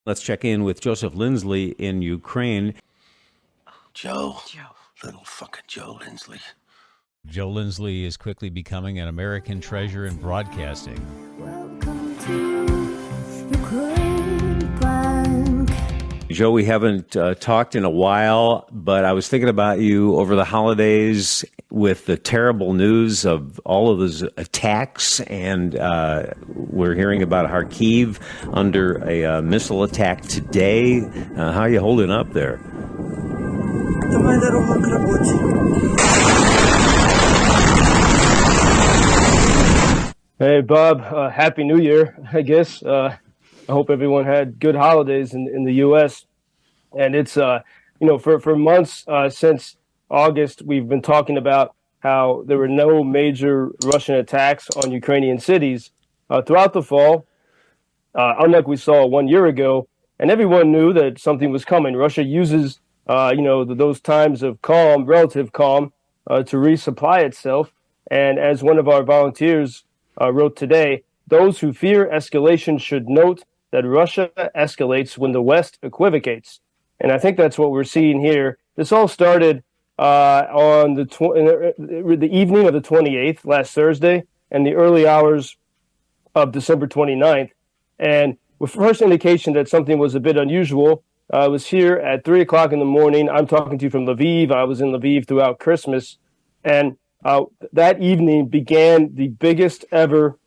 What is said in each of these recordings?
Let's check in with Joseph Lindsley in Ukraine. Joe. Little fucking Joe Lindsley. Joe Lindsley is quickly becoming an American treasure in broadcasting. Welcome to Ukraine Bank. Joe, we haven't talked in a while, but I was thinking about you over the holidays with the terrible news of all of those attacks, and we're hearing about Kharkiv under a missile attack today. How are you holding up there? Hey, Bob. Happy New Year, I guess. I hope everyone had good holidays in the U.S. And it's, for months since August, we've been talking about how there were no major Russian attacks on Ukrainian cities throughout the fall, unlike we saw 1 year ago. And everyone knew that something was coming. Russia uses, those times of calm, relative calm, to resupply itself. And as one of our volunteers wrote today, those who fear escalation should note that Russia escalates when the West equivocates. And I think that's what we're seeing here. This all started on the evening of the 28th, last Thursday, and the early hours of December 29th. And the first indication that something was a bit unusual was here at 3 o'clock in the morning. I'm talking to you from Lviv. I was in Lviv throughout Christmas. And that evening began the biggest ever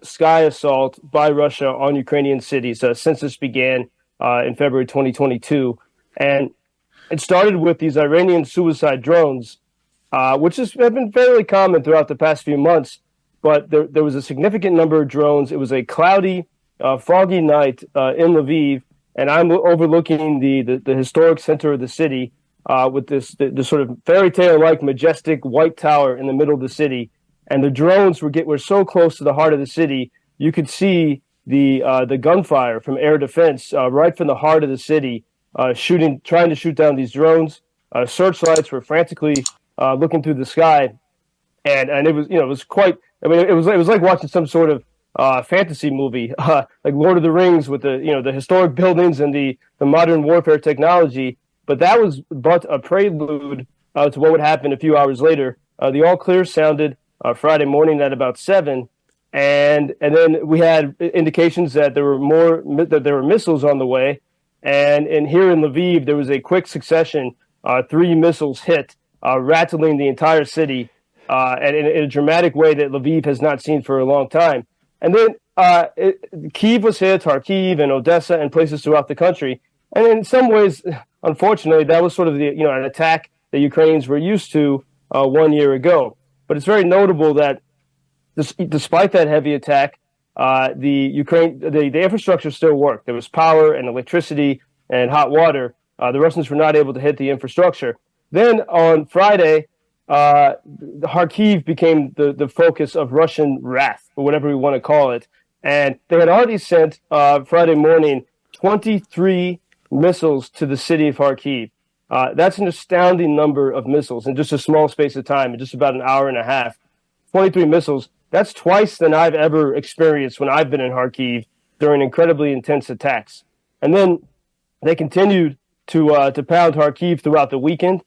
sky assault by Russia on Ukrainian cities since this began in February 2022. And it started with these Iranian suicide drones, which have been fairly common throughout the past few months. But there was a significant number of drones. It was a cloudy, foggy night in Lviv, and I'm overlooking the historic center of the city with this sort of fairy tale-like majestic white tower in the middle of the city. And the drones were so close to the heart of the city, you could see the gunfire from air defense right from the heart of the city, trying to shoot down these drones. Searchlights were frantically looking through the sky, and it was quite. I mean, it was like watching some sort of fantasy movie, like Lord of the Rings with the historic buildings and the modern warfare technology. But that was but a prelude to what would happen a few hours later. The all clear sounded Friday morning at about 7, and then we had indications that there were missiles on the way. And here in Lviv, there was a quick succession. 3 missiles hit, rattling the entire city, and in a dramatic way that Lviv has not seen for a long time. And then Kyiv was hit, Kharkiv and Odessa and places throughout the country. And in some ways, unfortunately, that was sort of an attack that Ukrainians were used to 1 year ago. But it's very notable that despite that heavy attack, the infrastructure still worked. There was power and electricity and hot water. The Russians were not able to hit the infrastructure. Then on Friday, Kharkiv became the focus of Russian wrath, or whatever we want to call it. And they had already sent Friday morning 23 missiles to the city of Kharkiv. That's an astounding number of missiles in just a small space of time, in just about an hour and a half. 23 missiles. That's twice than I've ever experienced when I've been in Kharkiv during incredibly intense attacks. And then they continued to pound Kharkiv throughout the weekend.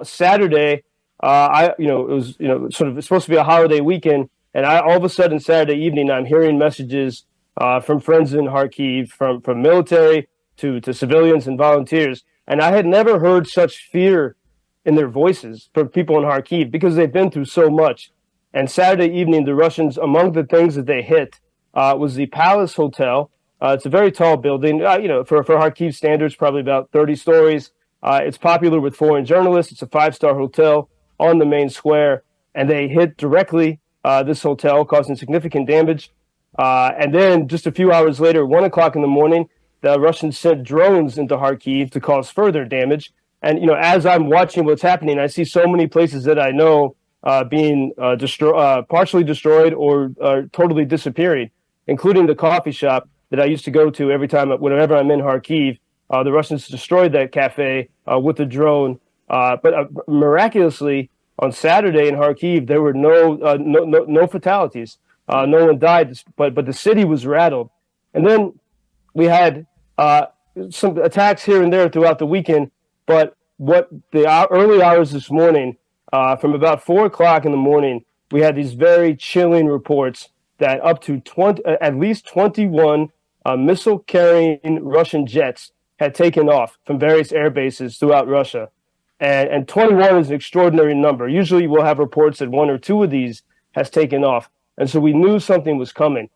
Saturday, it was sort of supposed to be a holiday weekend, and all of a sudden Saturday evening I'm hearing messages from friends in Kharkiv, from military to civilians and volunteers, and I had never heard such fear in their voices from people in Kharkiv because they've been through so much. And Saturday evening, the Russians, among the things that they hit, was the Palace Hotel. It's a very tall building, for Kharkiv standards, probably about 30 stories. It's popular with foreign journalists. It's a 5-star hotel on the main square. And they hit directly this hotel, causing significant damage. And then just a few hours later, 1 o'clock in the morning, the Russians sent drones into Kharkiv to cause further damage. And, as I'm watching what's happening, I see so many places that I know being partially destroyed or totally disappearing, including the coffee shop that I used to go to whenever I'm in Kharkiv. The Russians destroyed that cafe with a drone. But miraculously, on Saturday in Kharkiv, there were no fatalities. No one died, but the city was rattled. And then we had some attacks here and there throughout the weekend, but what the early hours this morning, from about 4 o'clock in the morning, we had these very chilling reports that up to at least 21 missile-carrying Russian jets had taken off from various air bases throughout Russia. And 21 is an extraordinary number. Usually we'll have reports that 1 or 2 of these has taken off. And so we knew something was coming.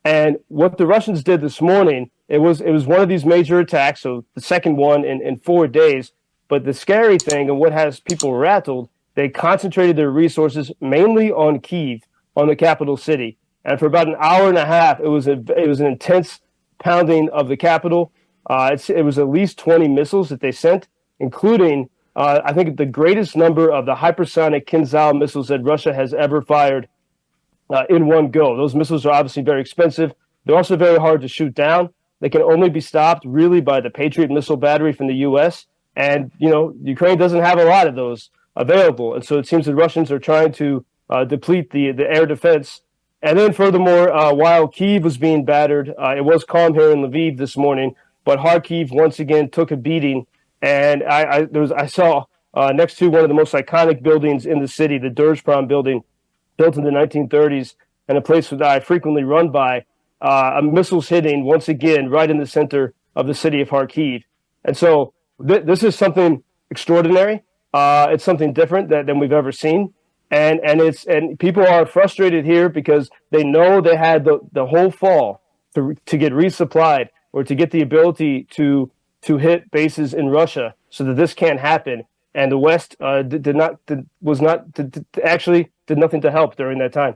And what the Russians did this morning, it was one of these major attacks, so the second one in 4 days. But the scary thing, and what has people rattled, they concentrated their resources mainly on Kyiv, on the capital city. And for about an hour and a half, it was an intense pounding of the capital. It was at least 20 missiles that they sent, including, I think, the greatest number of the hypersonic Kinzhal missiles that Russia has ever fired in one go. Those missiles are obviously very expensive. They're also very hard to shoot down. They can only be stopped really by the Patriot missile battery from the U.S. And, Ukraine doesn't have a lot of those available. And so it seems the Russians are trying to deplete the air defense. And then furthermore, while Kyiv was being battered, it was calm here in Lviv this morning, but Kharkiv once again took a beating. And I saw next to one of the most iconic buildings in the city, the Derzhprom building, built in the 1930s, and a place that I frequently run by, missiles hitting once again right in the center of the city of Kharkiv. And so this is something extraordinary. It's something different than we've ever seen. And people are frustrated here because they know they had the whole fall to get resupplied or to get the ability to hit bases in Russia so that this can't happen. And the West did nothing to help during that time.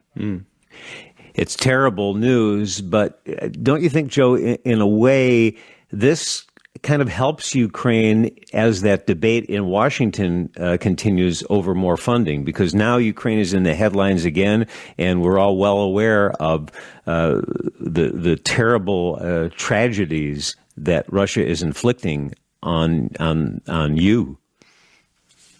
It's terrible news, but don't you think, Joe, in a way, this kind of helps Ukraine as that debate in Washington continues over more funding, because now Ukraine is in the headlines again, and we're all well aware of the terrible tragedies that Russia is inflicting on you.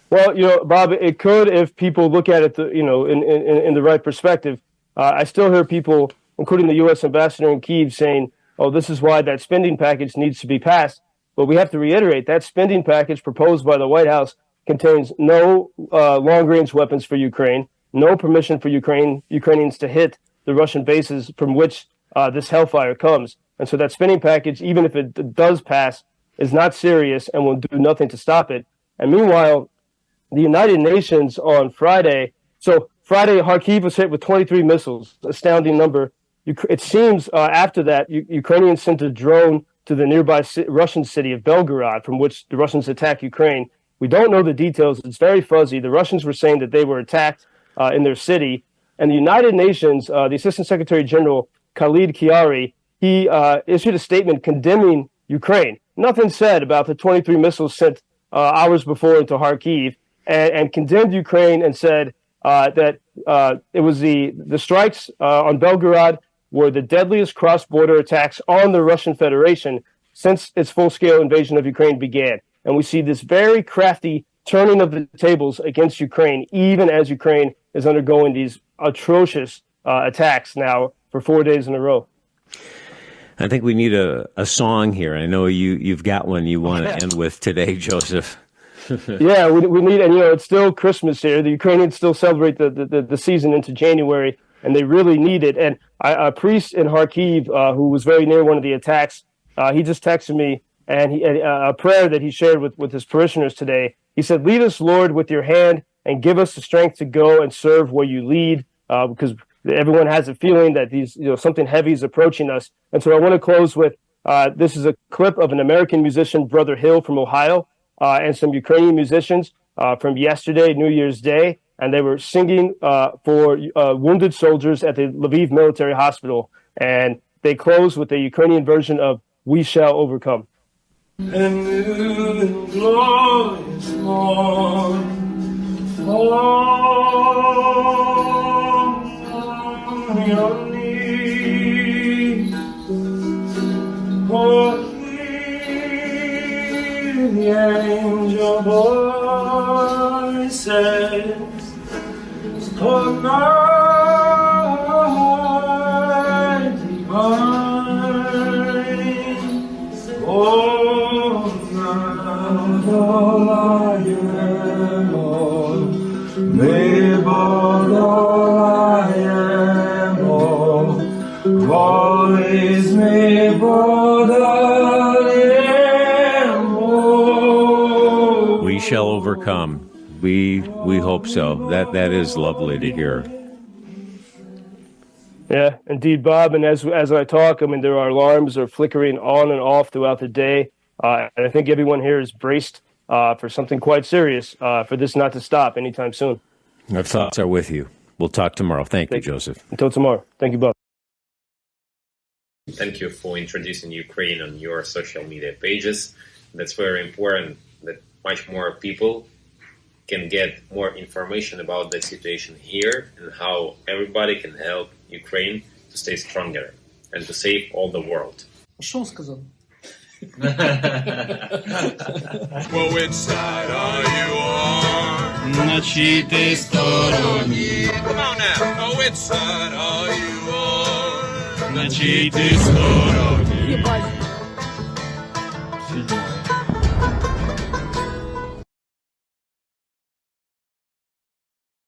Well, Bob, it could if people look at it, in the right perspective. I still hear people, including the U.S. ambassador in Kyiv, saying, "Oh, this is why that spending package needs to be passed." But we have to reiterate that spending package proposed by the White House contains no long-range weapons for Ukraine, no permission for Ukrainians to hit the Russian bases from which this hellfire comes. And so that spending package, even if it does pass, is not serious and will do nothing to stop it. And meanwhile, the United Nations on Friday, Kharkiv was hit with 23 missiles, astounding number. It seems after that, Ukrainians sent a drone to the nearby Russian city of Belgorod, from which the Russians attacked Ukraine. We don't know the details. It's very fuzzy. The Russians were saying that they were attacked in their city. And the United Nations, the Assistant Secretary General Khalid Kiari, he issued a statement condemning Ukraine. Nothing said about the 23 missiles sent hours before into Kharkiv, and condemned Ukraine and said that it was the strikes on Belgorod were the deadliest cross-border attacks on the Russian Federation since its full-scale invasion of Ukraine began. And we see this very crafty turning of the tables against Ukraine, even as Ukraine is undergoing these atrocious attacks now for 4 days in a row. I think we need a song here. I know you've got one you want to end with today, Joseph. Yeah, we need, and it's still Christmas here. The Ukrainians still celebrate the season into January, and they really need it. And a priest in Kharkiv who was very near one of the attacks, he just texted me, and a prayer that he shared with his parishioners today. He said, "Lead us, Lord, with your hand, and give us the strength to go and serve where you lead," because everyone has a feeling that something heavy is approaching us. And so I want to close with this is a clip of an American musician, Brother Hill from Ohio, and some Ukrainian musicians from yesterday, New Year's Day, and they were singing for wounded soldiers at the Lviv Military Hospital. And they close with a Ukrainian version of "We Shall Overcome." And new and glorious morn, fall on your knees, for hear the angel voices, for night divine, We shall overcome. We hope so. That is lovely to hear. Yeah, indeed, Bob. And as I talk, I mean, there are alarms are flickering on and off throughout the day. And I think everyone here is braced for something quite serious, for this not to stop anytime soon. Our thoughts are with you. We'll talk tomorrow. Thank you, Joseph. Until tomorrow. Thank you, Bob. Thank you for introducing Ukraine on your social media pages. That's very important that much more people can get more information about the situation here and how everybody can help Ukraine to stay stronger and to save all the world. Що він сказав? Well, which side are you on? На чиїй ти стороні? Come on now. Oh, which side are you on? На чиїй ти стороні?